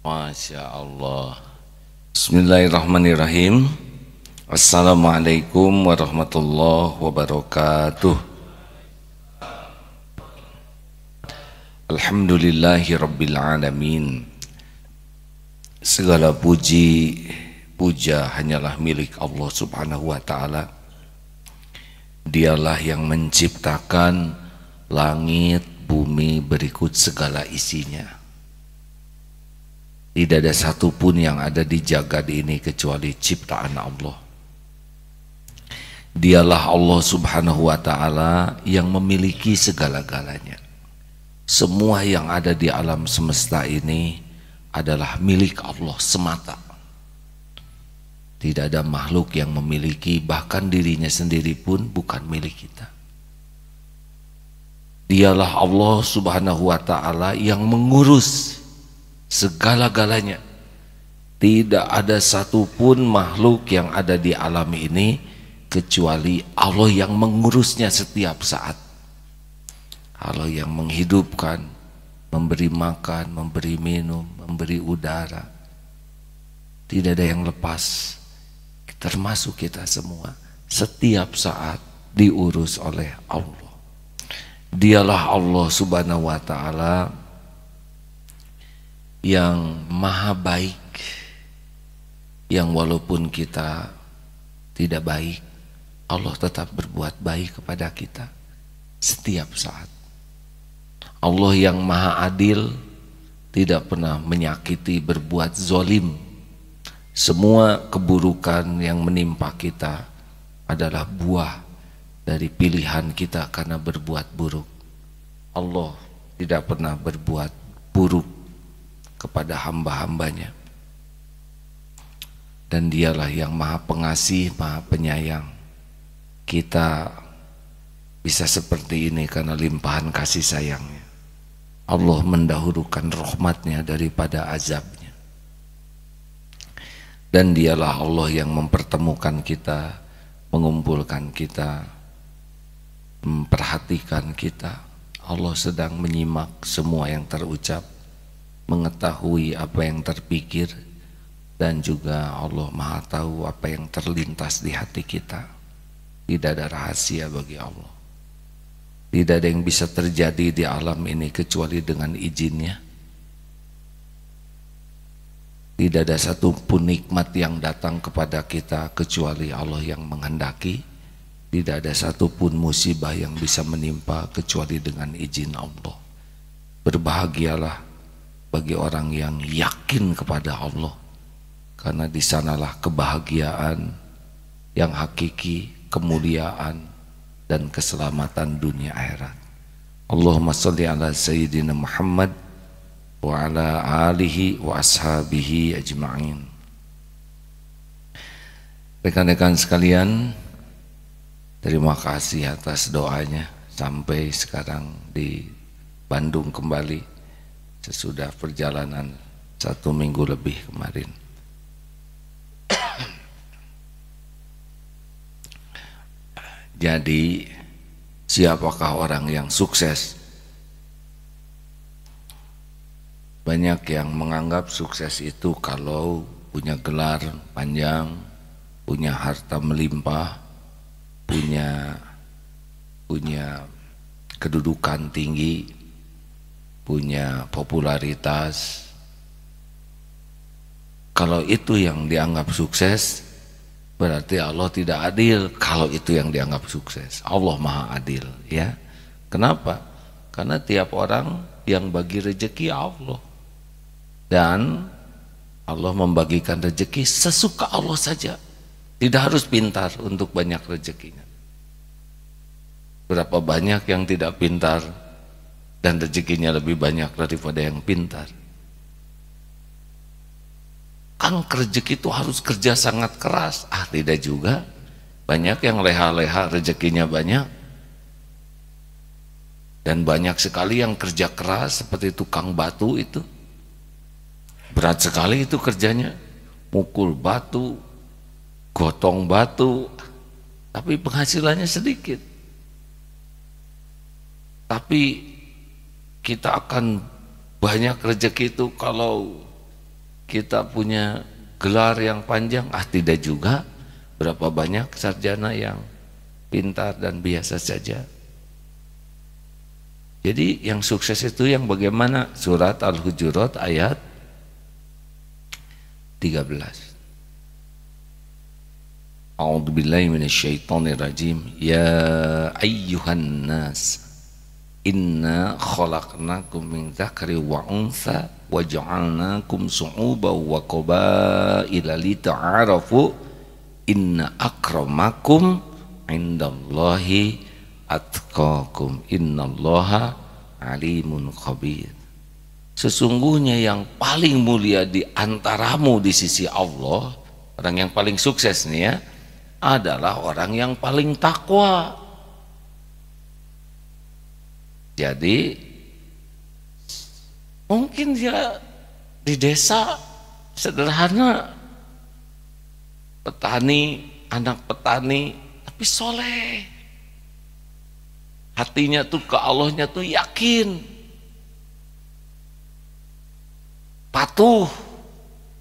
Masya Allah. Bismillahirrahmanirrahim. Assalamualaikum warahmatullahi wabarakatuh. Alhamdulillahi rabbil alamin. Segala puji, puja hanyalah milik Allah subhanahu wa ta'ala. Dialah yang menciptakan langit, bumi berikut segala isinya. Tidak ada satupun yang ada di jagad ini kecuali ciptaan Allah. Dialah Allah subhanahu wa ta'ala yang memiliki segala-galanya. Semua yang ada di alam semesta ini adalah milik Allah semata. Tidak ada makhluk yang memiliki, bahkan dirinya sendiri pun bukan milik kita. Dialah Allah subhanahu wa ta'ala yang mengurus segala-galanya. Tidak ada satupun makhluk yang ada di alam ini kecuali Allah yang mengurusnya setiap saat. Allah yang menghidupkan, memberi makan, memberi minum, memberi udara. Tidak ada yang lepas, termasuk kita semua. Setiap saat diurus oleh Allah. Dialah Allah subhanahu wa ta'ala yang maha baik, yang walaupun kita tidak baik, Allah tetap berbuat baik kepada kita setiap saat. Allah yang maha adil, tidak pernah menyakiti, berbuat zolim. Semua keburukan yang menimpa kita adalah buah dari pilihan kita karena berbuat buruk. Allah tidak pernah berbuat buruk kepada hamba-hambanya. Dan dialah yang maha pengasih, maha penyayang. Kita bisa seperti ini karena limpahan kasih sayangnya. Allah mendahulukan rahmatnya daripada azabnya. Dan dialah Allah yang mempertemukan kita, mengumpulkan kita, memperhatikan kita. Allah sedang menyimak semua yang terucap, mengetahui apa yang terpikir, dan juga Allah maha tahu apa yang terlintas di hati kita. Tidak ada rahasia bagi Allah. Tidak ada yang bisa terjadi di alam ini kecuali dengan izinnya. Tidak ada satupun nikmat yang datang kepada kita kecuali Allah yang menghendaki. Tidak ada satupun musibah yang bisa menimpa kecuali dengan izin Allah. Berbahagialah bagi orang yang yakin kepada Allah, karena di sanalah kebahagiaan yang hakiki, kemuliaan dan keselamatan dunia akhirat. Allahumma sholli ala sayyidina Muhammad wa ala alihi wa ashabihi ajma'in. Rekan-rekan sekalian, terima kasih atas doanya sampai sekarang di Bandung kembali sesudah perjalanan 1 minggu lebih kemarin. Jadi siapakah orang yang sukses? Banyak yang menganggap sukses itu kalau punya gelar panjang, punya harta melimpah, punya kedudukan tinggi, punya popularitas. Kalau itu yang dianggap sukses, berarti Allah tidak adil. Kalau itu yang dianggap sukses, Allah maha adil, ya. Kenapa? Karena tiap orang yang bagi rezeki Allah, dan Allah membagikan rezeki sesuka Allah saja. Tidak harus pintar untuk banyak rezekinya. Berapa banyak yang tidak pintar dan rezekinya lebih banyak daripada yang pintar. Kan rezeki itu harus kerja sangat keras. Tidak juga. Banyak yang leha-leha rezekinya banyak. Dan banyak sekali yang kerja keras seperti tukang batu itu. Berat sekali itu kerjanya. Mukul batu, gotong batu, tapi penghasilannya sedikit. Tapi kita akan banyak rezeki itu kalau kita punya gelar yang panjang? Tidak juga. Berapa banyak sarjana yang pintar dan biasa saja. Jadi yang sukses itu yang bagaimana? Surat Al-Hujurat ayat 13. A'udzubillahi minasyaitonirrajim. Ya ayyuhan nas, inna khalaqnakum min dzakari wa untha wa ja'alnakum syu'uban wa qabaila lita'arafu inna akramakum indallahi atqakum innallaha alimun khabir. Sesungguhnya yang paling mulia di antaramu di sisi Allah, orang yang paling sukses nih ya, adalah orang yang paling takwa. Jadi mungkin dia di desa sederhana, petani, anak petani, tapi soleh. Hatinya tuh ke Allahnya tuh yakin, patuh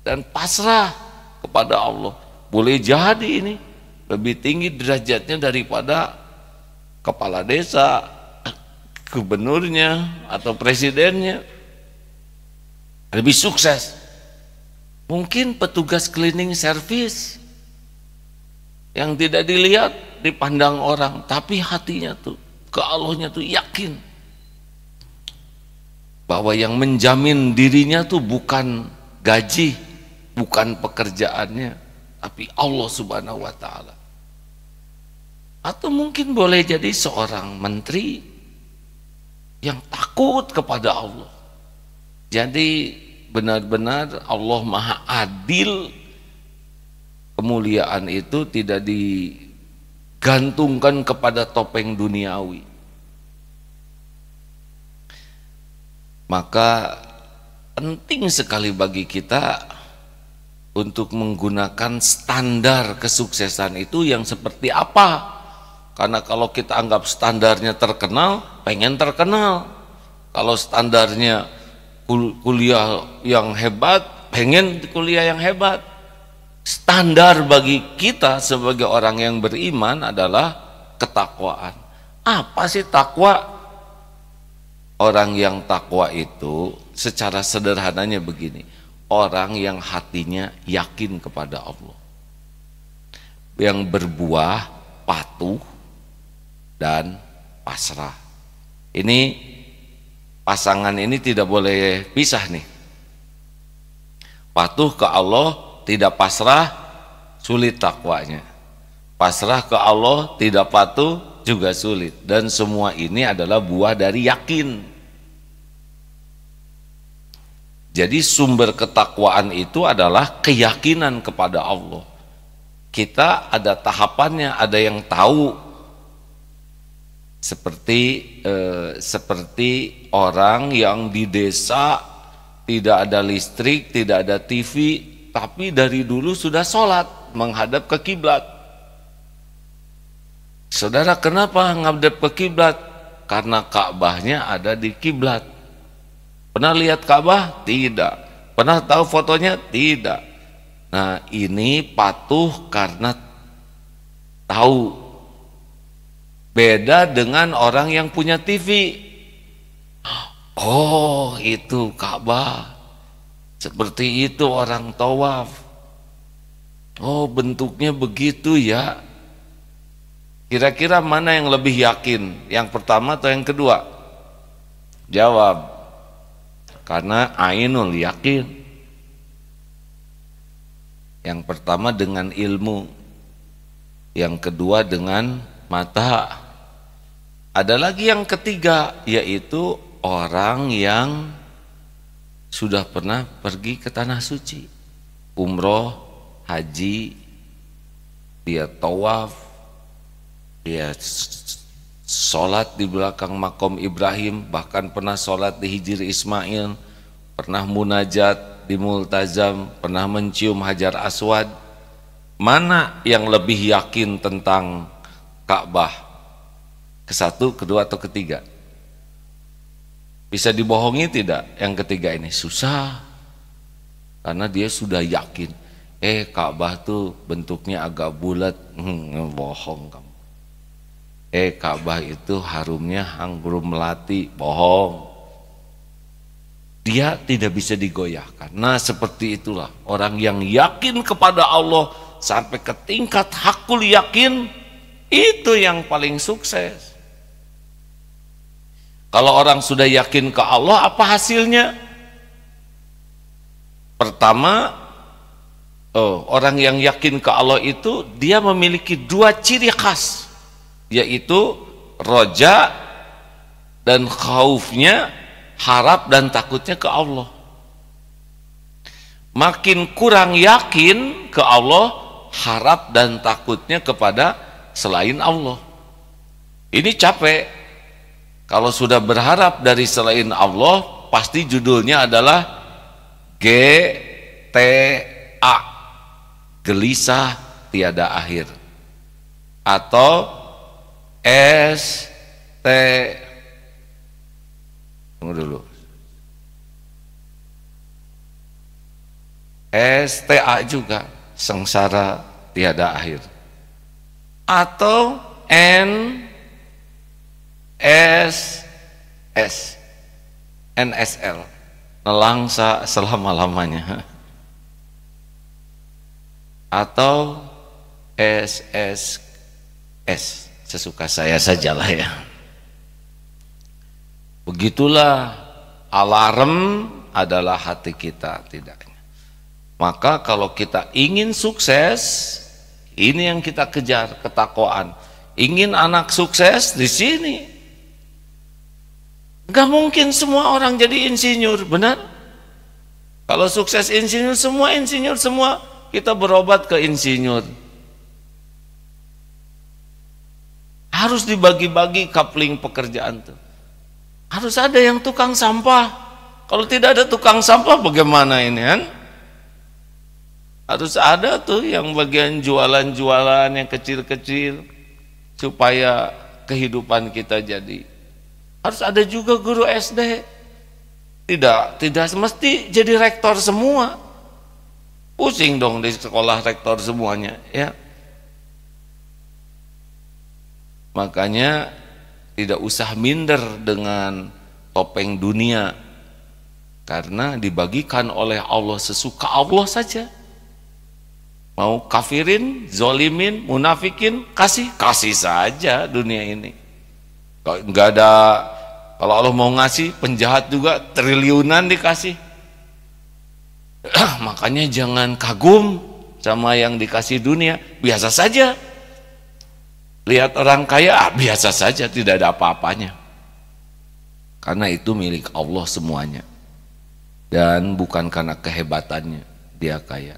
dan pasrah kepada Allah. Boleh jadi ini lebih tinggi derajatnya daripada kepala desa, gubernurnya atau presidennya, lebih sukses. Mungkin petugas cleaning service yang tidak dilihat, dipandang orang, tapi hatinya tuh ke Allahnya tuh yakin bahwa yang menjamin dirinya tuh bukan gaji, bukan pekerjaannya, tapi Allah Subhanahu wa Ta'ala. Atau mungkin boleh jadi seorang menteri yang takut kepada Allah. Jadi benar-benar Allah Maha Adil. Kemuliaan itu tidak digantungkan kepada topeng duniawi. Maka penting sekali bagi kita untuk menggunakan standar kesuksesan itu yang seperti apa. Karena kalau kita anggap standarnya terkenal, pengen terkenal. Kalau standarnya kuliah yang hebat, pengen kuliah yang hebat. Standar bagi kita sebagai orang yang beriman adalah ketakwaan. Apa sih takwa? Orang yang takwa itu secara sederhananya begini, orang yang hatinya yakin kepada Allah, yang berbuah patuh dan pasrah. Ini pasangan ini tidak boleh pisah nih. Patuh ke Allah, tidak pasrah, sulit takwanya. Pasrah ke Allah, tidak patuh, juga sulit. Dan semua ini adalah buah dari yakin. Jadi sumber ketakwaan itu adalah keyakinan kepada Allah. Kita ada tahapannya, ada yang tahu. Seperti orang yang di desa tidak ada listrik, tidak ada TV, tapi dari dulu sudah sholat menghadap ke kiblat. Saudara, kenapa menghadap ke kiblat? Karena Ka'bahnya ada di kiblat. Pernah lihat Ka'bah? Tidak. Pernah tahu fotonya? Tidak. Nah, ini patuh karena tahu. Beda dengan orang yang punya TV. Oh, itu Ka'bah. Seperti itu orang tawaf. Oh, bentuknya begitu ya. Kira-kira mana yang lebih yakin? Yang pertama atau yang kedua? Jawab. Karena ainul yakin. Yang pertama dengan ilmu, yang kedua dengan mata. Ada lagi yang ketiga, yaitu orang yang sudah pernah pergi ke tanah suci, umroh, haji, dia tawaf, dia sholat di belakang makom Ibrahim, bahkan pernah sholat di Hijri Ismail, pernah munajat di Multazam, pernah mencium Hajar Aswad. Mana yang lebih yakin tentang Ka'bah? Kesatu, kedua, atau ketiga? Bisa dibohongi tidak yang ketiga ini? Susah. karena dia sudah yakin. Ka'bah tuh bentuknya agak bulat, bohong kamu. Ka'bah itu harumnya harum melati, bohong. Dia tidak bisa digoyahkan. Nah, seperti itulah orang yang yakin kepada Allah sampai ke tingkat hakul yakin, itu yang paling sukses. Kalau orang sudah yakin ke Allah, apa hasilnya? Pertama, orang yang yakin ke Allah itu dia memiliki dua ciri khas, yaitu roja dan khaufnya, harap dan takutnya ke Allah. Makin kurang yakin ke Allah, harap dan takutnya kepada selain Allah. Ini capek. Kalau sudah berharap dari selain Allah, pasti judulnya adalah GTA, gelisah tiada akhir, atau ST, tunggu dulu, STA juga, sengsara tiada akhir, atau NSL, nelangsa selama-lamanya, atau SSS, sesuka saya sajalah ya. Begitulah, alarm adalah hati kita tidaknya. Maka kalau kita ingin sukses, ini yang kita kejar, ketakwaan. Ingin anak sukses di sini. Gak mungkin semua orang jadi insinyur, benar? Kalau sukses insinyur semua kita berobat ke insinyur. Harus dibagi-bagi coupling pekerjaan tuh. Harus ada yang tukang sampah. Kalau tidak ada tukang sampah bagaimana ini kan? Harus ada tuh yang bagian jualan-jualan yang kecil-kecil supaya kehidupan kita jadi. Harus ada juga guru SD. Tidak mesti jadi rektor semua. Pusing dong di sekolah rektor semuanya, ya. Makanya tidak usah minder dengan topeng dunia, karena dibagikan oleh Allah sesuka Allah saja. Mau kafirin, zolimin, munafikin, kasih saja dunia ini. Enggak ada, kalau Allah mau ngasih penjahat juga triliunan dikasih. Makanya jangan kagum sama yang dikasih dunia, biasa saja. Lihat orang kaya, biasa saja, tidak ada apa-apanya. Karena itu milik Allah semuanya. Dan bukan karena kehebatannya dia kaya.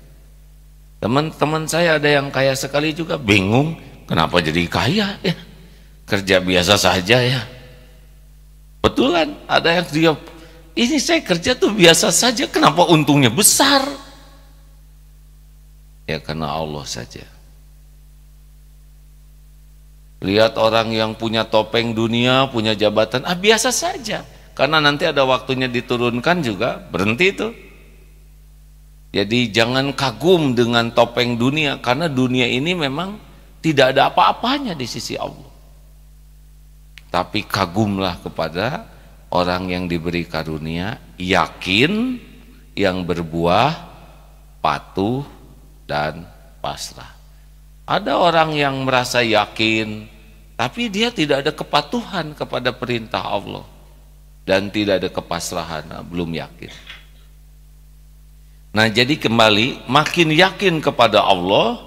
Teman-teman saya ada yang kaya sekali juga, bingung kenapa jadi kaya ya. Kerja biasa saja ya. Betulan ada yang dia, ini saya kerja tuh biasa saja, kenapa untungnya besar? Ya karena Allah saja. Lihat orang yang punya topeng dunia, punya jabatan, biasa saja. Karena nanti ada waktunya diturunkan juga, berhenti itu. Jadi jangan kagum dengan topeng dunia, karena dunia ini memang tidak ada apa-apanya di sisi Allah. Tapi kagumlah kepada orang yang diberi karunia, yakin, yang berbuah, patuh, dan pasrah. Ada orang yang merasa yakin, tapi dia tidak ada kepatuhan kepada perintah Allah. Dan tidak ada kepasrahan, belum yakin. Nah jadi kembali, makin yakin kepada Allah,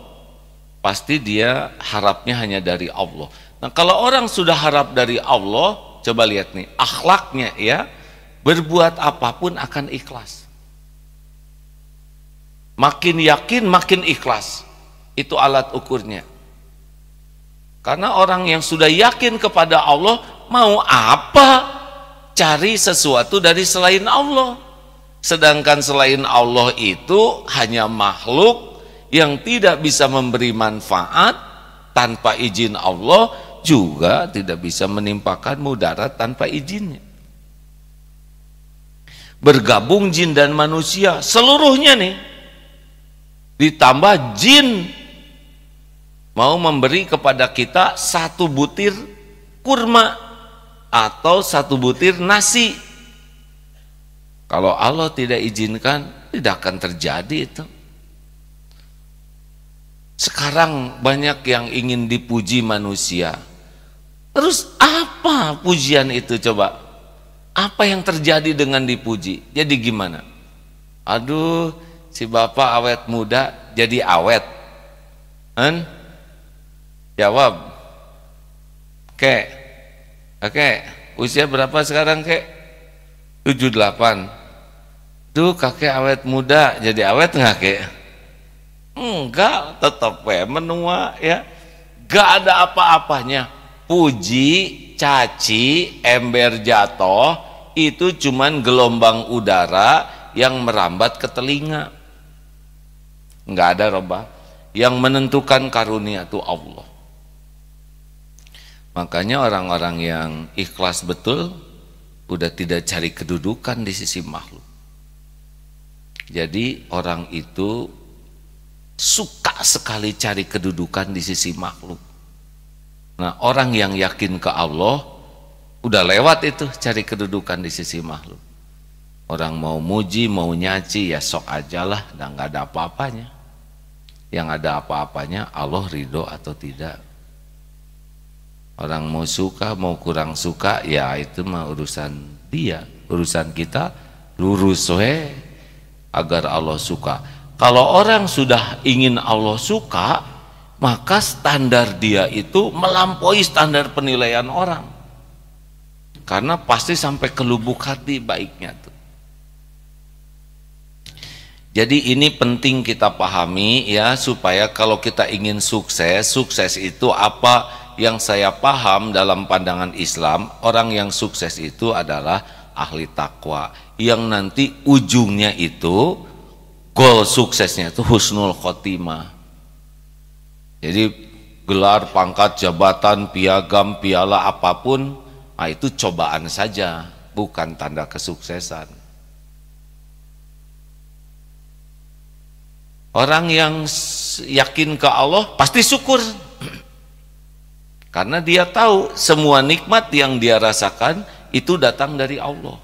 pasti dia harapnya hanya dari Allah. Nah kalau orang sudah harap dari Allah, coba lihat nih, akhlaknya ya, berbuat apapun akan ikhlas. Makin yakin, makin ikhlas. Itu alat ukurnya. Karena orang yang sudah yakin kepada Allah, mau apa cari sesuatu dari selain Allah. Sedangkan selain Allah itu hanya makhluk yang tidak bisa memberi manfaat tanpa izin Allah, juga tidak bisa menimpakan mudarat tanpa izinnya. bergabung jin dan manusia seluruhnya nih, ditambah jin mau memberi kepada kita 1 butir kurma atau 1 butir nasi. Kalau Allah tidak izinkan, tidak akan terjadi itu. Sekarang banyak yang ingin dipuji manusia. Terus apa pujian itu coba? Apa yang terjadi dengan dipuji? Jadi gimana? Aduh, si bapak awet muda jadi awet. Jawab. Oke. Usia berapa sekarang, Kek? 78. Duh, kakek awet muda, jadi awet nggak, Kek? Enggak, tetap menua ya. Gak ada apa-apanya. Puji, caci, ember jatuh, itu cuman gelombang udara yang merambat ke telinga. Enggak ada robah. Yang menentukan karunia itu Allah. Makanya orang-orang yang ikhlas betul udah tidak cari kedudukan di sisi makhluk. Jadi orang itu suka sekali cari kedudukan di sisi makhluk. Nah, orang yang yakin ke Allah udah lewat itu cari kedudukan di sisi makhluk. Orang mau muji, mau nyaci, ya sok aja lah, dan nggak ada apa-apanya. Yang ada apa-apanya Allah ridho atau tidak. Orang mau suka, mau kurang suka, ya itu mah urusan dia. Urusan kita lurus agar Allah suka. Kalau orang sudah ingin Allah suka, maka standar dia itu melampaui standar penilaian orang. Karena pasti sampai ke lubuk hati baiknya tuh. Jadi ini penting kita pahami ya, supaya kalau kita ingin sukses, sukses itu apa yang saya paham dalam pandangan Islam, orang yang sukses itu adalah ahli takwa, yang nanti ujungnya itu goal suksesnya itu husnul khotimah. Jadi gelar, pangkat, jabatan, piagam, piala apapun, nah itu cobaan saja, bukan tanda kesuksesan. Orang yang yakin ke Allah pasti syukur. Karena dia tahu semua nikmat yang dia rasakan itu datang dari Allah.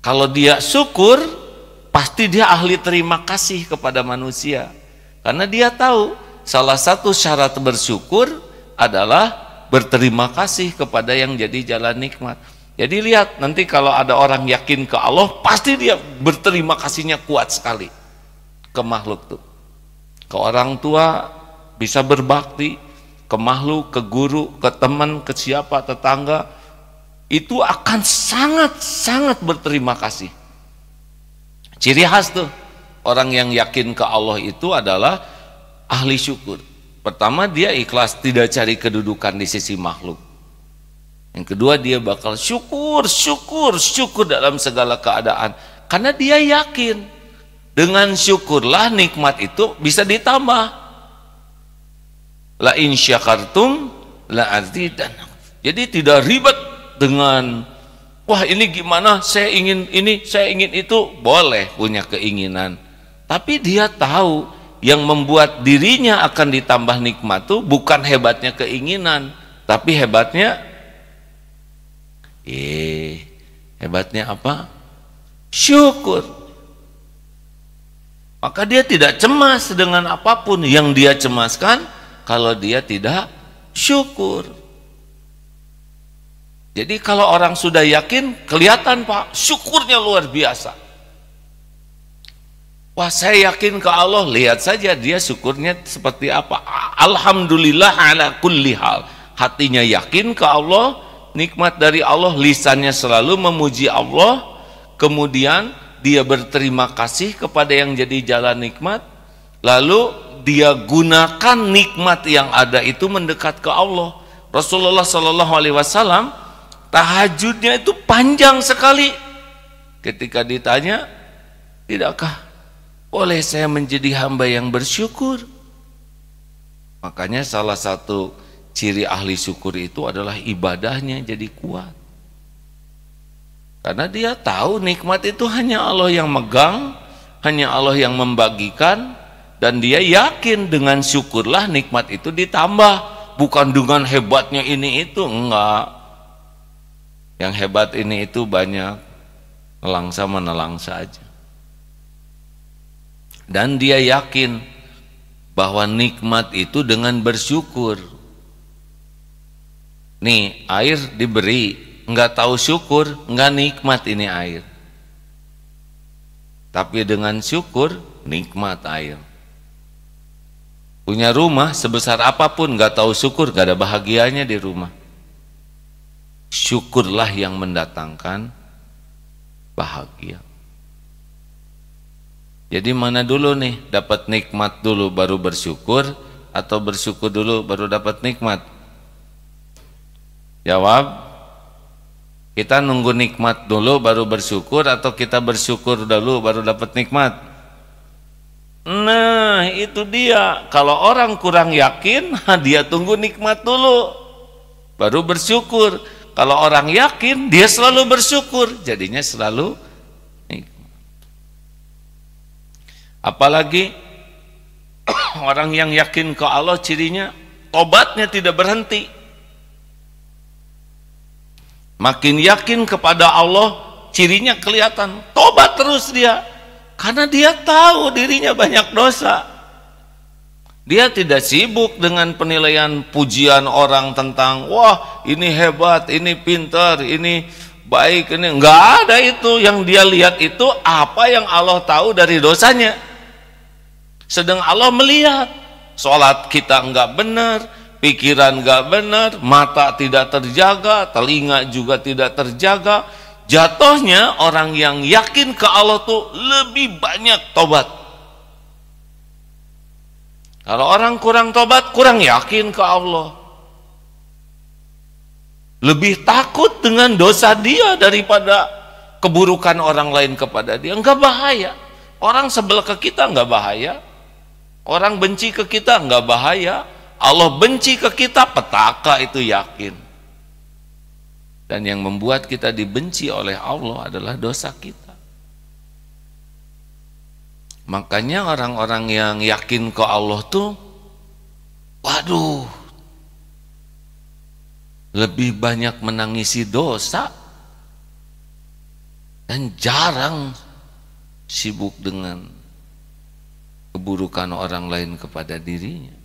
Kalau dia syukur, pasti dia ahli terima kasih kepada manusia. Karena dia tahu salah satu syarat bersyukur adalah berterima kasih kepada yang jadi jalan nikmat. Jadi lihat nanti kalau ada orang yakin ke Allah, pasti dia berterima kasihnya kuat sekali ke makhluk tuh. Ke orang tua bisa berbakti, ke makhluk, ke guru, ke teman, ke siapa, tetangga, itu akan sangat-sangat berterima kasih. Ciri khas tuh orang yang yakin ke Allah itu adalah ahli syukur. Pertama, dia ikhlas, tidak cari kedudukan di sisi makhluk. Yang kedua, dia bakal syukur dalam segala keadaan. Karena dia yakin dengan syukurlah nikmat itu bisa ditambah. La in syakartum la azidannakum. Jadi tidak ribet dengan wah ini gimana, saya ingin ini, saya ingin itu. Boleh punya keinginan, tapi dia tahu yang membuat dirinya akan ditambah nikmat itu bukan hebatnya keinginan, tapi hebatnya hebatnya apa? Syukur. Maka dia tidak cemas dengan apapun. Yang dia cemaskan kalau dia tidak syukur. Jadi kalau orang sudah yakin, kelihatan Pak, syukurnya luar biasa. Wah, saya yakin ke Allah, lihat saja dia syukurnya seperti apa. Alhamdulillah ala kulli hal. Hatinya yakin ke Allah, nikmat dari Allah, lisannya selalu memuji Allah, kemudian dia berterima kasih kepada yang jadi jalan nikmat, lalu dia gunakan nikmat yang ada itu mendekat ke Allah. Rasulullah SAW tahajudnya itu panjang sekali. Ketika ditanya, tidakkah boleh saya menjadi hamba yang bersyukur? Makanya salah satu ciri ahli syukur itu adalah ibadahnya jadi kuat. Karena dia tahu nikmat itu hanya Allah yang megang, hanya Allah yang membagikan, dan dia yakin dengan syukurlah nikmat itu ditambah, bukan dengan hebatnya ini itu, enggak. Yang hebat ini itu banyak, nelangsa menelangsa aja. Dan dia yakin bahwa nikmat itu dengan bersyukur. Nih, air diberi, enggak tahu syukur, enggak nikmat ini air. Tapi dengan syukur, nikmat air. Punya rumah sebesar apapun, enggak tahu syukur, enggak ada bahagianya di rumah. Syukurlah yang mendatangkan bahagia. Jadi mana dulu nih, dapat nikmat dulu baru bersyukur, atau bersyukur dulu baru dapat nikmat? Jawab. Kita nunggu nikmat dulu baru bersyukur, atau kita bersyukur dulu baru dapat nikmat? Nah, itu dia. Kalau orang kurang yakin, dia tunggu nikmat dulu baru bersyukur. Kalau orang yakin, dia selalu bersyukur, jadinya selalu nikmat. Apalagi orang yang yakin ke Allah, cirinya tobatnya tidak berhenti. Makin yakin kepada Allah, cirinya kelihatan, tobat terus dia. Karena dia tahu dirinya banyak dosa. Dia tidak sibuk dengan penilaian pujian orang tentang, wah ini hebat, ini pintar, ini baik, ini enggak ada itu. Yang dia lihat itu apa yang Allah tahu dari dosanya. Sedang Allah melihat sholat kita enggak benar, pikiran enggak benar, mata tidak terjaga, telinga juga tidak terjaga. Jatuhnya orang yang yakin ke Allah tuh lebih banyak tobat. Kalau orang kurang tobat, kurang yakin ke Allah, lebih takut dengan dosa dia daripada keburukan orang lain kepada dia. Enggak bahaya. Orang sebelah ke kita enggak bahaya, orang benci ke kita enggak bahaya. Allah benci ke kita, petaka itu yakin. Dan yang membuat kita dibenci oleh Allah adalah dosa kita. Makanya orang-orang yang yakin ke Allah tuh, waduh, lebih banyak menangisi dosa dan jarang sibuk dengan keburukan orang lain kepada dirinya.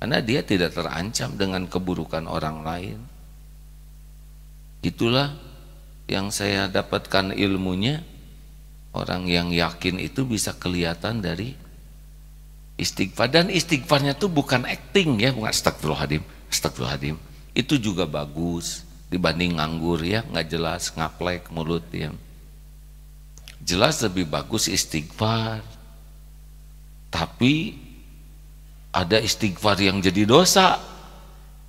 Karena dia tidak terancam dengan keburukan orang lain. Itulah yang saya dapatkan ilmunya. Orang yang yakin itu bisa kelihatan dari istighfar. Dan istighfarnya itu bukan acting ya, bukan astagfirullahaladzim, astagfirullahaladzim. Itu juga bagus dibanding nganggur ya, nggak jelas, ngaplek mulut ya. Jelas lebih bagus istighfar. Tapi ada istighfar yang jadi dosa,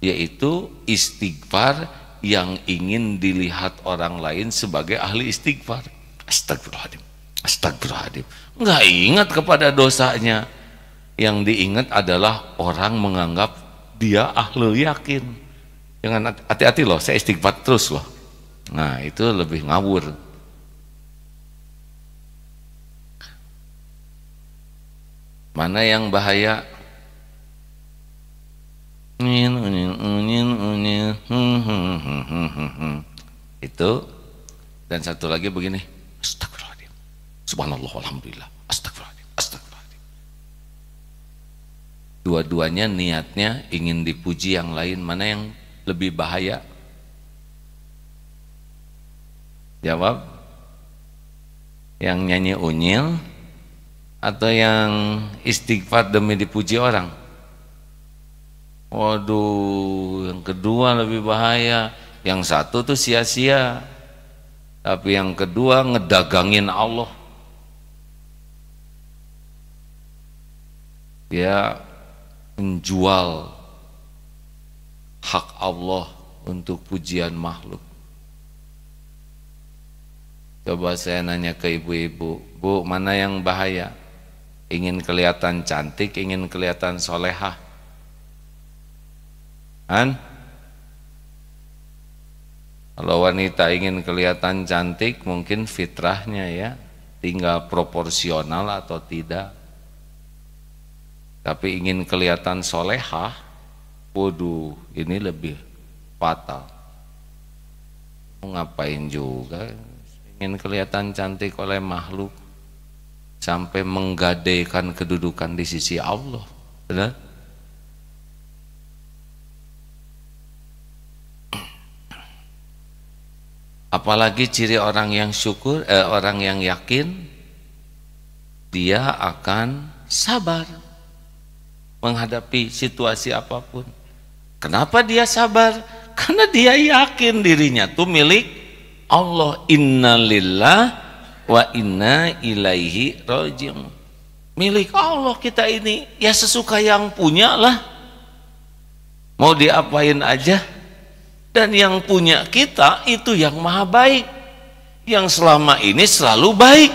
yaitu istighfar yang ingin dilihat orang lain sebagai ahli istighfar. Astagfirullahaladzim, astagfirullahaladzim. Nggak ingat kepada dosanya. Yang diingat adalah orang menganggap dia ahli yakin. Jangan, hati-hati loh, saya istighfar terus loh. Nah itu lebih ngawur. Mana yang bahaya? Itu. Dan satu lagi begini, astagfirullahaladzim, subhanallah, alhamdulillah, astagfirullahaladzim, astagfirullahaladzim. Dua-duanya niatnya ingin dipuji yang lain. Mana yang lebih bahaya? Jawab. Yang nyanyi unyil atau yang istighfar demi dipuji orang? Waduh, yang kedua lebih bahaya. Yang satu tuh sia-sia, tapi yang kedua ngedagangin Allah. Dia menjual hak Allah untuk pujian makhluk. Coba saya nanya ke ibu-ibu, Bu, mana yang bahaya? Ingin kelihatan cantik, ingin kelihatan solehah? Kalau wanita ingin kelihatan cantik mungkin fitrahnya ya, tinggal proporsional atau tidak. Tapi ingin kelihatan solehah, waduh ini lebih fatal. Mau ngapain juga ingin kelihatan cantik oleh makhluk sampai menggadaikan kedudukan di sisi Allah, benar? Apalagi ciri orang yang syukur, orang yang yakin, dia akan sabar menghadapi situasi apapun. Kenapa dia sabar? Karena dia yakin dirinya tuh milik Allah. Innalillah wa inna ilaihi raji'un. Milik Allah kita ini, ya sesuka yang punya lah. Mau diapain aja. Dan yang punya kita itu yang maha baik, yang selama ini selalu baik,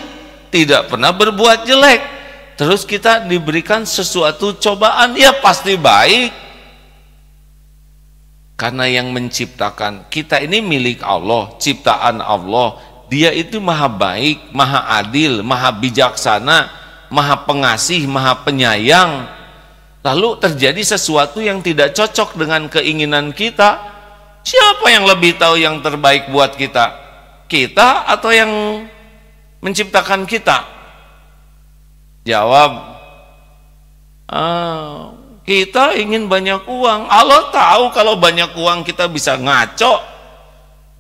tidak pernah berbuat jelek. Terus kita diberikan sesuatu cobaan, ya pasti baik. Karena yang menciptakan kita ini milik Allah, ciptaan Allah. Dia itu maha baik, maha adil, maha bijaksana, maha pengasih, maha penyayang. Lalu terjadi sesuatu yang tidak cocok dengan keinginan kita, siapa yang lebih tahu yang terbaik buat kita? Kita atau yang menciptakan kita? Jawab, kita ingin banyak uang. Allah tahu kalau banyak uang kita bisa ngaco,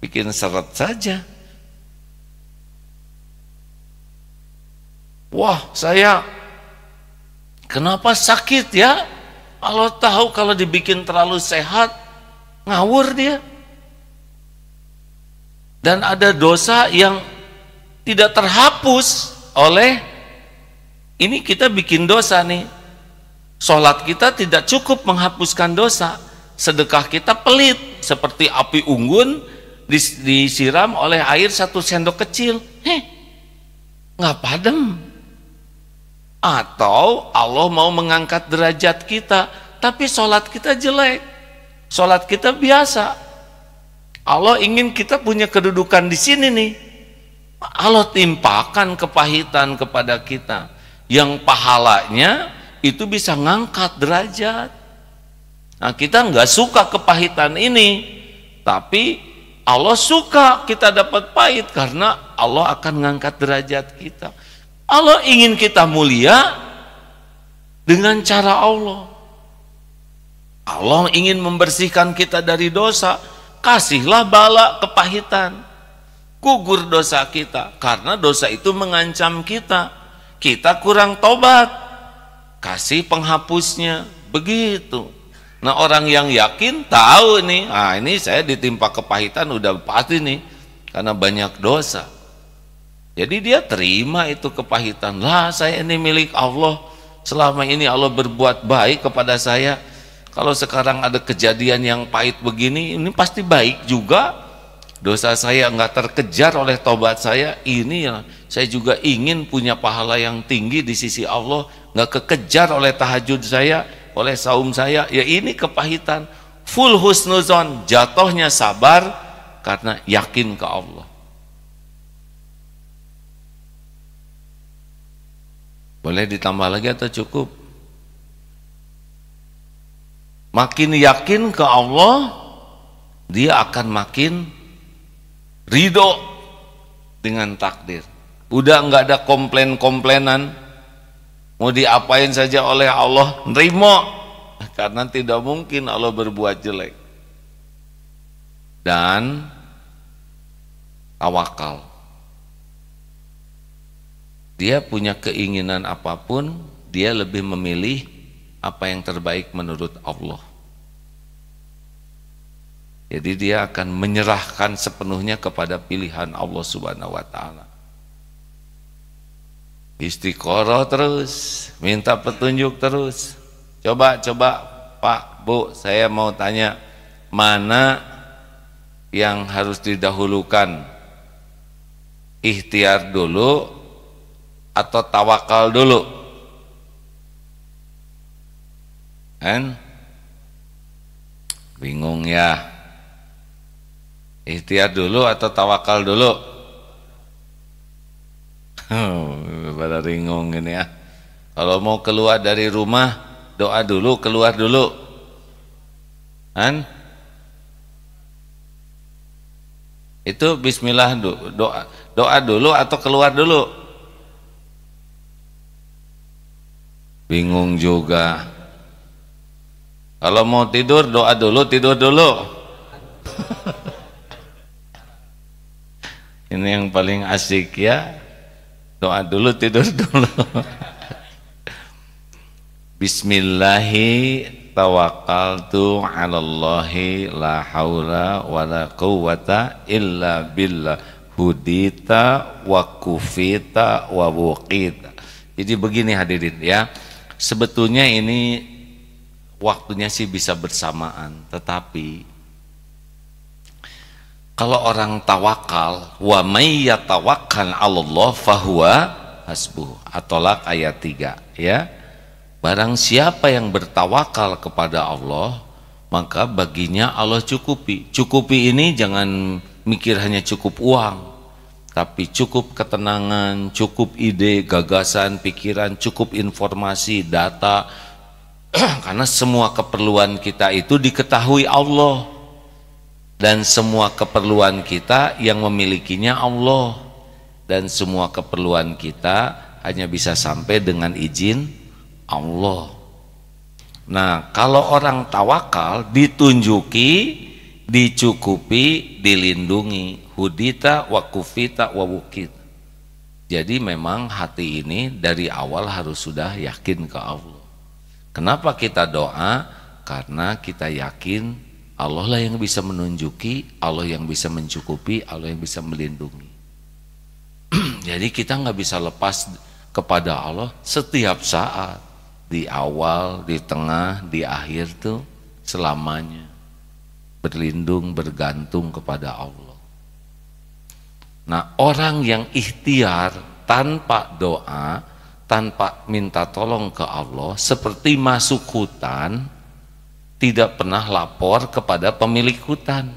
bikin seret saja. Wah, saya kenapa sakit ya? Allah tahu kalau dibikin terlalu sehat, ngawur dia. Dan ada dosa yang tidak terhapus oleh ini, kita bikin dosa nih. Sholat kita tidak cukup menghapuskan dosa. Sedekah kita pelit seperti api unggun disiram oleh air 1 sendok kecil, nggak padam. Atau Allah mau mengangkat derajat kita, tapi sholat kita jelek, sholat kita biasa. Allah ingin kita punya kedudukan di sini nih. Allah timpakan kepahitan kepada kita, yang pahalanya itu bisa ngangkat derajat. Nah, kita nggak suka kepahitan ini, tapi Allah suka kita dapat pahit karena Allah akan ngangkat derajat kita. Allah ingin kita mulia dengan cara Allah. Allah ingin membersihkan kita dari dosa, kasihlah bala kepahitan, gugur dosa kita, karena dosa itu mengancam kita. Kita kurang tobat, kasih penghapusnya, begitu. Nah, orang yang yakin tahu nih, ini saya ditimpa kepahitan udah pasti nih, karena banyak dosa. Jadi dia terima itu kepahitan. Lah, saya ini milik Allah, selama ini Allah berbuat baik kepada saya. Kalau sekarang ada kejadian yang pahit begini, ini pasti baik juga. Dosa saya nggak terkejar oleh tobat saya, ini ya, saya juga ingin punya pahala yang tinggi di sisi Allah, nggak kekejar oleh tahajud saya, oleh saum saya. Ya ini kepahitan. Full husnuzon, jatuhnya sabar karena yakin ke Allah. Boleh ditambah lagi atau cukup? Makin yakin ke Allah, dia akan makin ridho dengan takdir. Udah nggak ada komplain-komplainan, mau diapain saja oleh Allah, nerimo, karena tidak mungkin Allah berbuat jelek. Dan tawakal, dia punya keinginan apapun, dia lebih memilih apa yang terbaik menurut Allah. Jadi dia akan menyerahkan sepenuhnya kepada pilihan Allah Subhanahu wa ta'ala. Istiqoroh terus, minta petunjuk terus. Coba Pak, Bu, saya mau tanya, mana yang harus didahulukan? Ikhtiar dulu atau tawakal dulu? Kan? Bingung ya? Ikhtiar dulu atau tawakal dulu? Pada ringung ini ya. Kalau mau keluar dari rumah, doa dulu, keluar dulu. Kan? Itu bismillah doa dulu atau keluar dulu? Bingung juga. Kalau mau tidur doa dulu, tidur dulu. Ini yang paling asik ya. Doa dulu, tidur dulu. Bismillahi tawakkaltu 'alallahi la haula wala quwwata illa billah hudita wa kufita wa wuqita. Jadi begini hadirin ya. Sebetulnya ini waktunya sih bisa bersamaan, tetapi kalau orang tawakal, wa may yatawakkal 'alallah fahuwa hasbuh. At-Tolaq ayat 3 ya. Barang siapa yang bertawakal kepada Allah, maka baginya Allah cukupi. Cukupi ini jangan mikir hanya cukup uang, tapi cukup ketenangan, cukup ide, gagasan, pikiran, cukup informasi, data. Karena semua keperluan kita itu diketahui Allah, dan semua keperluan kita yang memilikinya Allah, dan semua keperluan kita hanya bisa sampai dengan izin Allah. Nah, kalau orang tawakal ditunjuki, dicukupi, dilindungi, hudita wa kufita wa wukit. Jadi memang hati ini dari awal harus sudah yakin ke Allah. Kenapa kita doa? Karena kita yakin Allah lah yang bisa menunjuki, Allah yang bisa mencukupi, Allah yang bisa melindungi. Jadi kita nggak bisa lepas kepada Allah setiap saat, di awal, di tengah, di akhir tuh selamanya berlindung, bergantung kepada Allah. Nah, orang yang ikhtiar tanpa doa, tanpa minta tolong ke Allah, seperti masuk hutan, tidak pernah lapor kepada pemilik hutan.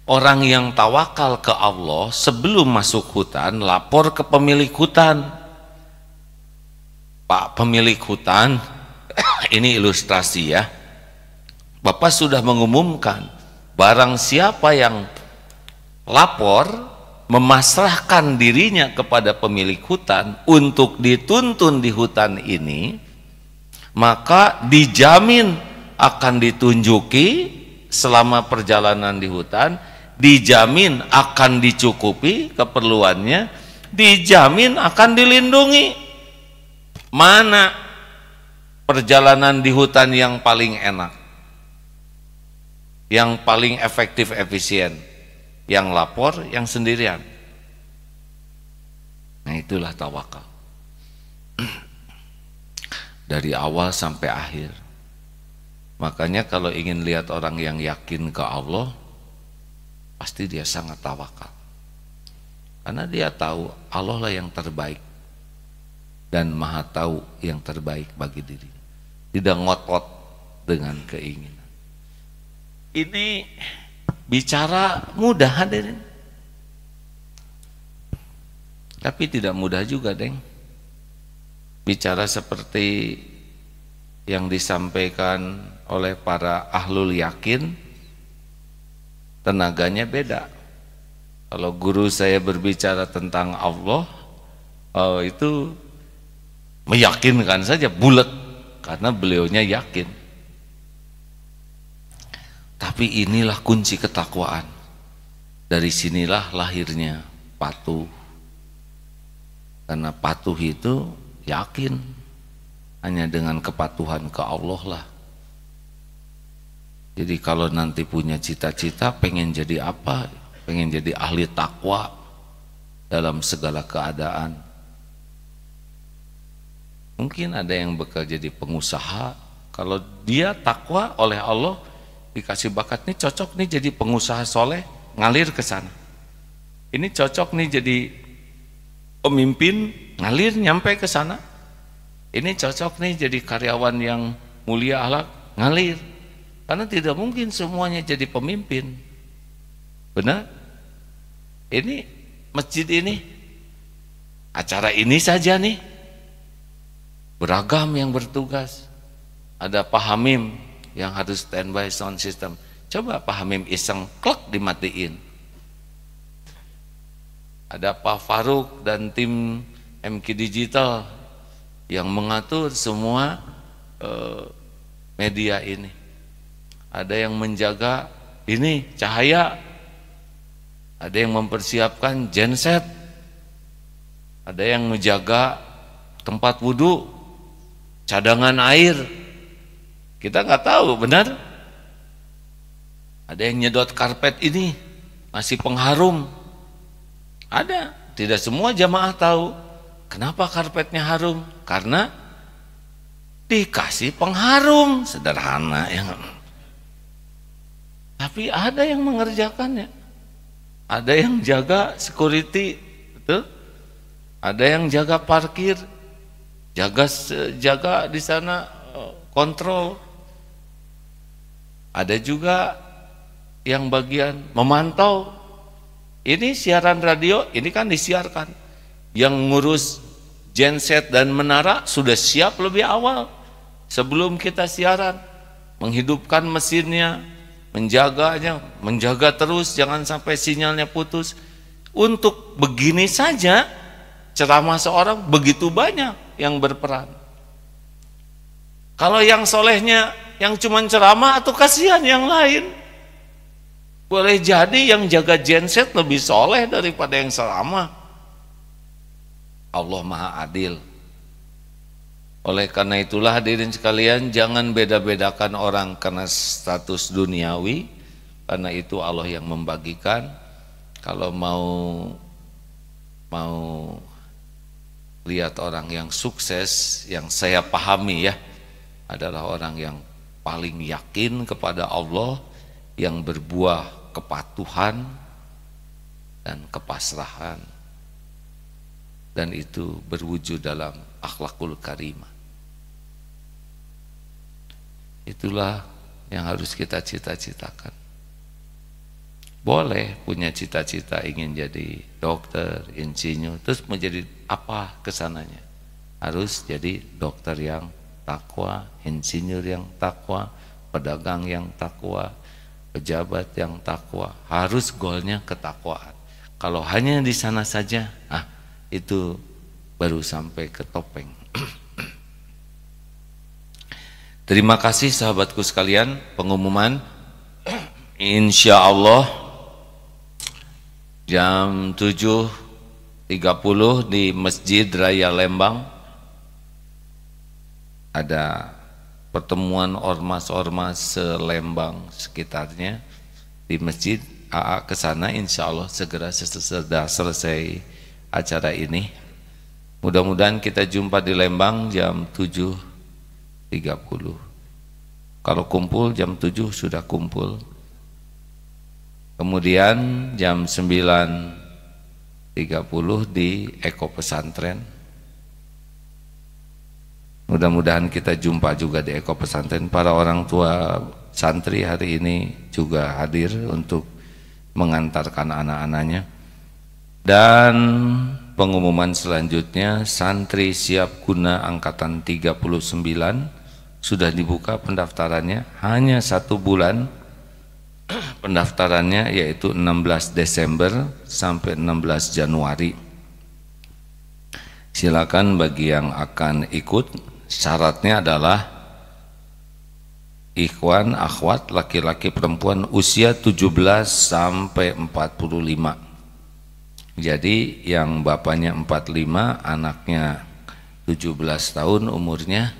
Orang yang tawakal ke Allah sebelum masuk hutan lapor ke pemilik hutan. Pak pemilik hutan, ini ilustrasi ya. Bapak sudah mengumumkan, barang siapa yang lapor memasrahkan dirinya kepada pemilik hutan untuk dituntun di hutan ini, maka dijamin akan ditunjuki selama perjalanan di hutan, dijamin akan dicukupi keperluannya, dijamin akan dilindungi. Mana perjalanan di hutan yang paling enak, yang paling efektif, efisien? Yang lapor, yang sendirian? Nah, itulah tawakal. Dari awal sampai akhir. Makanya kalau ingin lihat orang yang yakin ke Allah, pasti dia sangat tawakal. Karena dia tahu Allah lah yang terbaik dan maha tahu yang terbaik bagi diri. Tidak ngotot dengan keinginan. Ini bicara mudah hadirin, tapi tidak mudah juga, Deng. Bicara seperti yang disampaikan oleh para ahlul yakin, tenaganya beda. Kalau guru saya berbicara tentang Allah, itu meyakinkan saja, bulat, karena beliaunya yakin. Tapi inilah kunci ketakwaan. Dari sinilah lahirnya patuh. Karena patuh itu yakin, hanya dengan kepatuhan ke Allah lah. Jadi kalau nanti punya cita-cita pengen jadi apa? Pengen jadi ahli takwa dalam segala keadaan. Mungkin ada yang bakal jadi pengusaha. Kalau dia takwa oleh Allah, dikasih bakat nih, cocok nih jadi pengusaha soleh, ngalir ke sana. Ini cocok nih jadi pemimpin, ngalir nyampe ke sana. Ini cocok nih jadi karyawan yang mulia akhlak, ngalir. Karena tidak mungkin semuanya jadi pemimpin. Benar? Ini masjid ini, acara ini saja nih, beragam yang bertugas. Ada Pak Hamim yang harus standby sound system. Coba Pak Hamim iseng, klak dimatiin. Ada Pak Faruk dan tim MK Digital yang mengatur semua media ini. Ada yang menjaga ini cahaya, ada yang mempersiapkan genset, ada yang menjaga tempat wudhu, cadangan air. Kita nggak tahu, benar? Ada yang nyedot karpet ini, masih pengharum. Ada, tidak semua jamaah tahu. Kenapa karpetnya harum? Karena dikasih pengharum, sederhana ya. Tapi ada yang mengerjakannya. Ada yang jaga security, betul? Ada yang jaga parkir, jaga di sana kontrol. Ada juga yang bagian memantau. Ini siaran radio, ini kan disiarkan. Yang ngurus genset dan menara sudah siap lebih awal sebelum kita siaran, menghidupkan mesinnya, menjaganya, menjaga terus jangan sampai sinyalnya putus. Untuk begini saja ceramah seorang begitu banyak yang berperan. Kalau yang solehnya yang cuman ceramah, atau kasihan yang lain. Boleh jadi yang jaga genset lebih soleh daripada yang ceramah. Allah Maha Adil. Oleh karena itulah hadirin sekalian, jangan beda-bedakan orang karena status duniawi, karena itu Allah yang membagikan. Kalau mau lihat orang yang sukses, yang saya pahami ya, adalah orang yang paling yakin kepada Allah, yang berbuah kepatuhan dan kepasrahan, dan itu berwujud dalam akhlakul karimah. Itulah yang harus kita cita-citakan. Boleh punya cita-cita ingin jadi dokter, insinyur, terus menjadi apa kesananya? Harus jadi dokter yang takwa, insinyur yang takwa, pedagang yang takwa, pejabat yang takwa. Harus goalnya ketakwaan. Kalau hanya di sana saja, itu baru sampai ke topeng. Terima kasih sahabatku sekalian, pengumuman insya Allah jam 7.30 di Masjid Raya Lembang ada pertemuan ormas-ormas se-Lembang sekitarnya di masjid. AA ke sana insya Allah segera sesudah selesai acara ini. Mudah-mudahan kita jumpa di Lembang jam 7.30. Kalau kumpul jam 7 sudah kumpul. Kemudian jam 9.30 di Eko Pesantren. Mudah-mudahan kita jumpa juga di Eko Pesantren. Para orang tua santri hari ini juga hadir untuk mengantarkan anak-anaknya. Dan pengumuman selanjutnya, santri siap guna angkatan 39 sudah dibuka pendaftarannya, hanya 1 bulan pendaftarannya, yaitu 16 Desember sampai 16 Januari. Silakan bagi yang akan ikut, syaratnya adalah ikhwan, akhwat, laki-laki, perempuan usia 17 sampai 45. Jadi yang bapaknya 45, anaknya 17 tahun umurnya,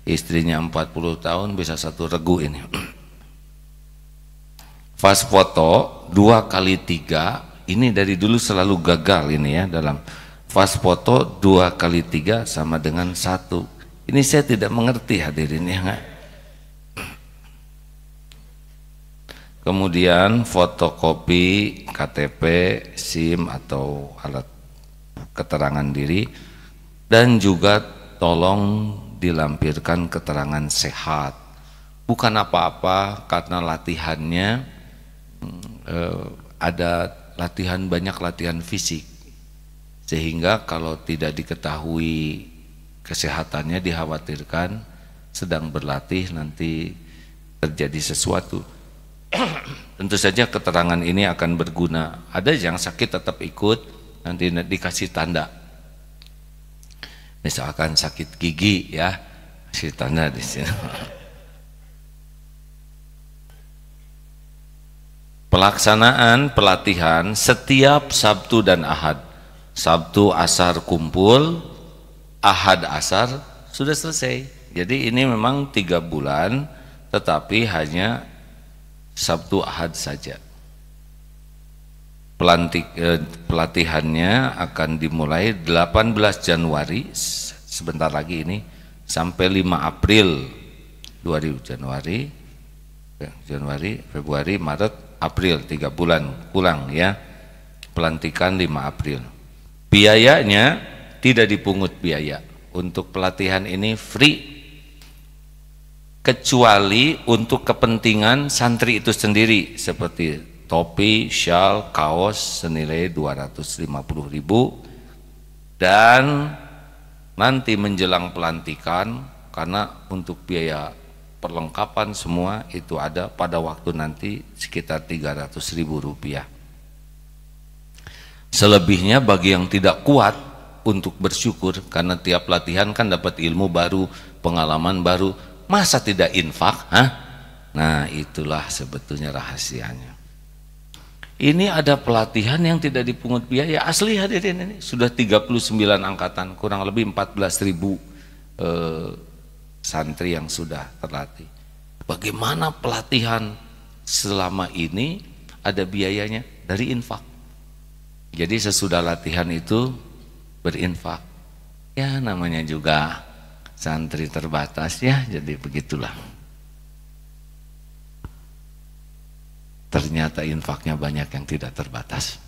istrinya 40 tahun, bisa 1 regu ini. Fast foto 2x3, ini dari dulu selalu gagal ini ya, dalam fast foto 2x3 sama dengan 1. Ini saya tidak mengerti hadirin ya enggak? Kemudian fotokopi KTP, SIM atau alat keterangan diri, dan juga tolong dilampirkan keterangan sehat. bukan apa-apa karena latihannya ada banyak latihan fisik, sehingga kalau tidak diketahui kesehatannya dikhawatirkan sedang berlatih nanti terjadi sesuatu. Tentu saja keterangan ini akan berguna. Ada yang sakit tetap ikut, nanti dikasih tanda. Misalkan sakit gigi ya, kasih tanda di sini. Pelaksanaan pelatihan setiap Sabtu dan Ahad. Sabtu asar kumpul, Ahad asar sudah selesai. Jadi ini memang 3 bulan, tetapi hanya Sabtu Ahad saja. Pelatihannya akan dimulai 18 Januari, sebentar lagi ini, sampai 5 April 2000. Januari, Februari, Maret, April, 3 bulan pulang ya. Pelantikan 5 April. Biayanya tidak dipungut biaya. Untuk pelatihan ini free, kecuali untuk kepentingan santri itu sendiri, seperti topi, syal, kaos senilai 250.000, dan nanti menjelang pelantikan, karena untuk biaya perlengkapan semua itu ada pada waktu nanti sekitar 300.000 rupiah. Selebihnya bagi yang tidak kuat untuk bersyukur, karena tiap latihan kan dapat ilmu baru, pengalaman baru, masa tidak infak? Nah itulah sebetulnya rahasianya. Ini ada pelatihan yang tidak dipungut biaya, asli hadirin, ini sudah 39 angkatan, kurang lebih 14.000 santri yang sudah terlatih. Bagaimana pelatihan selama ini ada biayanya dari infak. Jadi sesudah latihan itu berinfak. Ya namanya juga santri terbatas ya, jadi begitulah. Ternyata infaknya banyak yang tidak terbatas.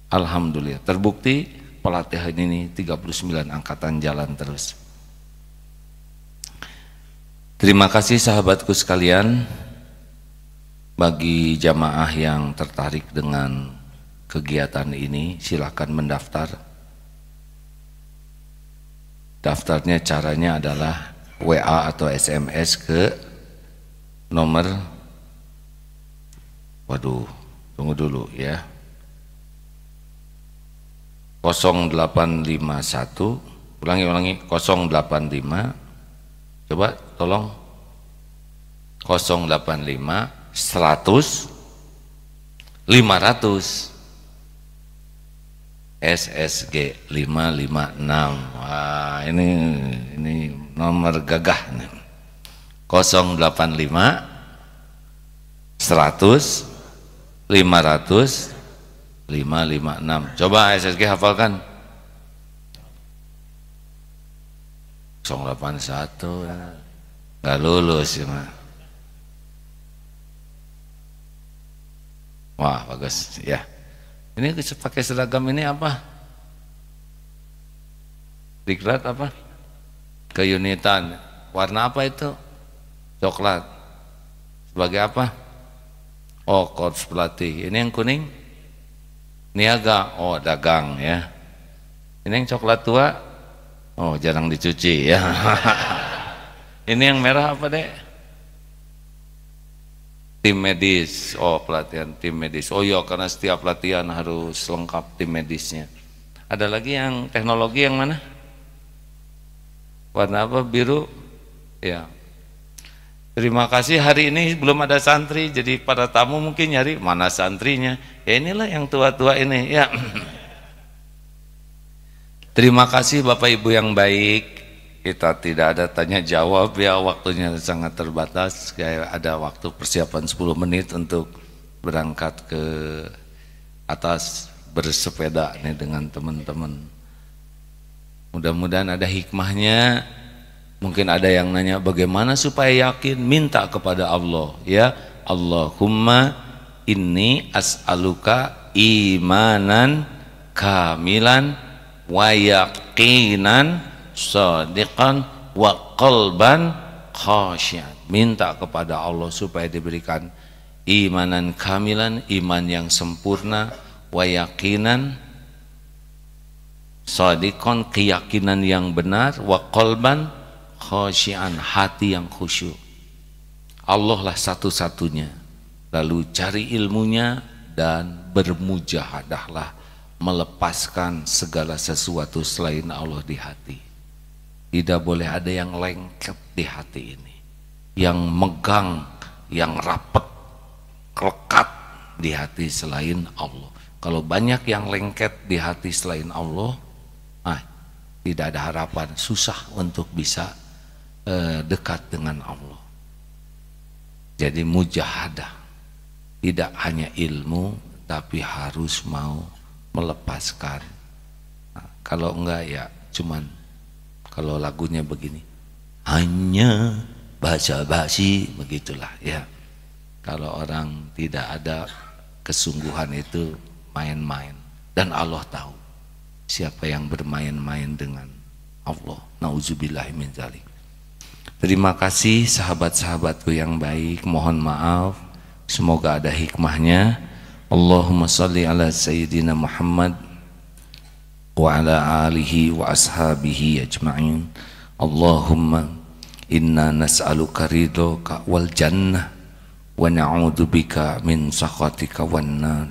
Alhamdulillah, terbukti pelatihan ini 39 angkatan jalan terus. Terima kasih sahabatku sekalian. Bagi jamaah yang tertarik dengan kegiatan ini, silakan mendaftar. Daftarnya caranya adalah WA atau SMS ke nomor, tunggu dulu ya, 0851, ulangi 085, coba tolong, 085 100 500 SSG 556. Wah, ini nomor gagah nih. 085 100 500 556. Coba SSG hafalkan. 081 nggak lulus ya, Mak. Wah, bagus ya. Ini pakai seragam ini apa? Diklat apa? Keunitan. Warna apa itu? Coklat. Sebagai apa? Oh, korps pelatih. Ini yang kuning? Niaga. Oh, dagang ya. Ini yang coklat tua? Oh, jarang dicuci ya. Ini yang merah apa, Dek? Tim medis. Oh, pelatihan tim medis. Oh iya, karena setiap pelatihan harus lengkap tim medisnya. Ada lagi yang teknologi, yang mana? Warna apa? Biru ya. Terima kasih. Hari ini belum ada santri, jadi para tamu mungkin nyari mana santrinya. Ya inilah yang tua-tua ini ya. Terima kasih Bapak Ibu yang baik. Kita tidak ada tanya jawab ya, waktunya sangat terbatas. Kayak ada waktu persiapan 10 menit untuk berangkat ke atas bersepeda nih dengan teman-teman. Mudah-mudahan ada hikmahnya. Mungkin ada yang nanya bagaimana supaya yakin, minta kepada Allah ya. Allahumma inni as'aluka imanan kamilan wa yaqinan shadiqan wa qalban khasyian. Minta kepada Allah supaya diberikan imanan kamilan, iman yang sempurna, wa yaqinan shadiqan, keyakinan yang benar, wa qalban khasyian, hati yang khusyuk. Allah lah satu-satunya. Lalu cari ilmunya dan bermujahadahlah melepaskan segala sesuatu selain Allah di hati. Tidak boleh ada yang lengket di hati ini, yang megang, yang rapat, lekat di hati selain Allah. Kalau banyak yang lengket di hati selain Allah, tidak ada harapan, susah untuk bisa dekat dengan Allah. Jadi mujahadah, tidak hanya ilmu, tapi harus mau melepaskan. Kalau enggak ya cuman, kalau lagunya begini, hanya basa-basi, begitulah ya. Kalau orang tidak ada kesungguhan itu main-main. Dan Allah tahu siapa yang bermain-main dengan Allah. Nauzubillahi min dzalik. Terima kasih sahabat-sahabatku yang baik, mohon maaf, semoga ada hikmahnya. Allahumma salli ala Sayyidina Muhammad wa ala alihi wa ashabihi ajma'in. Allahumma inna nas'aluka ridhoka wal jannah wa na'udzubika min sakhatika wan nar.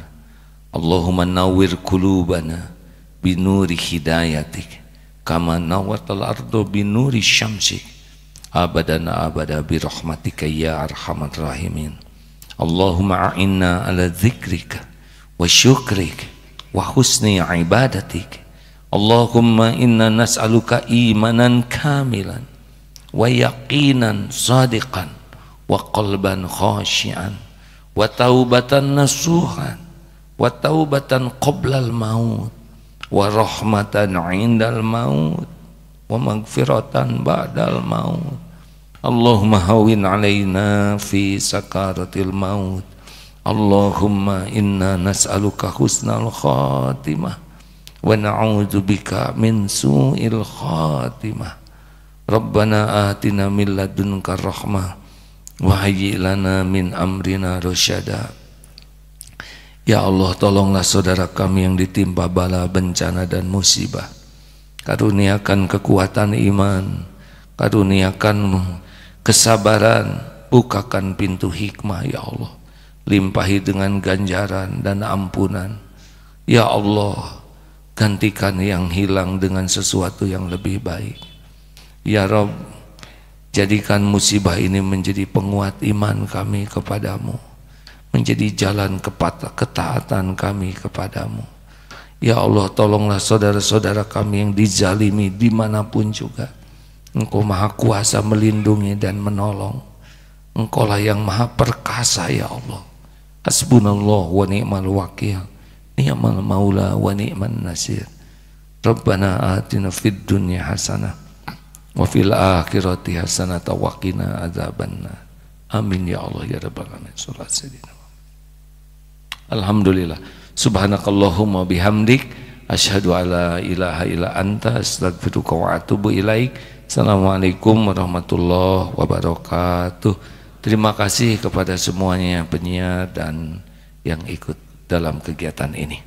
Allahumma nawwir qulubana binuri hidayatik kama nawwatal ardu binuri syamsik abadan abada birahmatika ya arhamar rahimin. Allahumma a'inna ala dzikrika wa syukrika wa husni ibadatik. Allahumma inna nas'aluka imanan kamilan wa yaqinan sadiqan wa qalban khasyian wa taubatan nasuhan wa taubatan qoblal maut wa rahmatan indal maut wa magfiratan ba'dal maut. Allahumma hawin alaina fi sakaratil maut. Allahumma inna nas'aluka husnal khatimah wa na'udzubika min su'il khatimah. Rabbana atina min ladunka rahmah wa hayyi lana min amrina rasyada. Ya Allah, tolonglah saudara kami yang ditimpa bala, bencana dan musibah. Karuniakan kekuatan iman, karuniakan kesabaran, bukakan pintu hikmah ya Allah. Limpahi dengan ganjaran dan ampunan. Ya Allah, gantikan yang hilang dengan sesuatu yang lebih baik. Ya Rabb, jadikan musibah ini menjadi penguat iman kami kepadamu, menjadi jalan ketaatan kami kepadamu. Ya Allah, tolonglah saudara-saudara kami yang dizalimi dimanapun juga. Engkau maha kuasa melindungi dan menolong. Engkau lah yang maha perkasa ya Allah. Hasbunallah wa ni'mal wakil, ni'mal maula wa ni'man nasir. Rabbana atina fid dunya hasanah wa fil akhirati hasanah wa qina adzabannar. Amin ya Allah ya rabbal alamin. Alhamdulillah. Subhanakallahumma bihamdik asyhadu alla ilaha illa anta astaghfiruka wa atubu ilaik. Assalamualaikum warahmatullahi wabarakatuh. Terima kasih kepada semuanya yang penyiar dan yang ikut dalam kegiatan ini.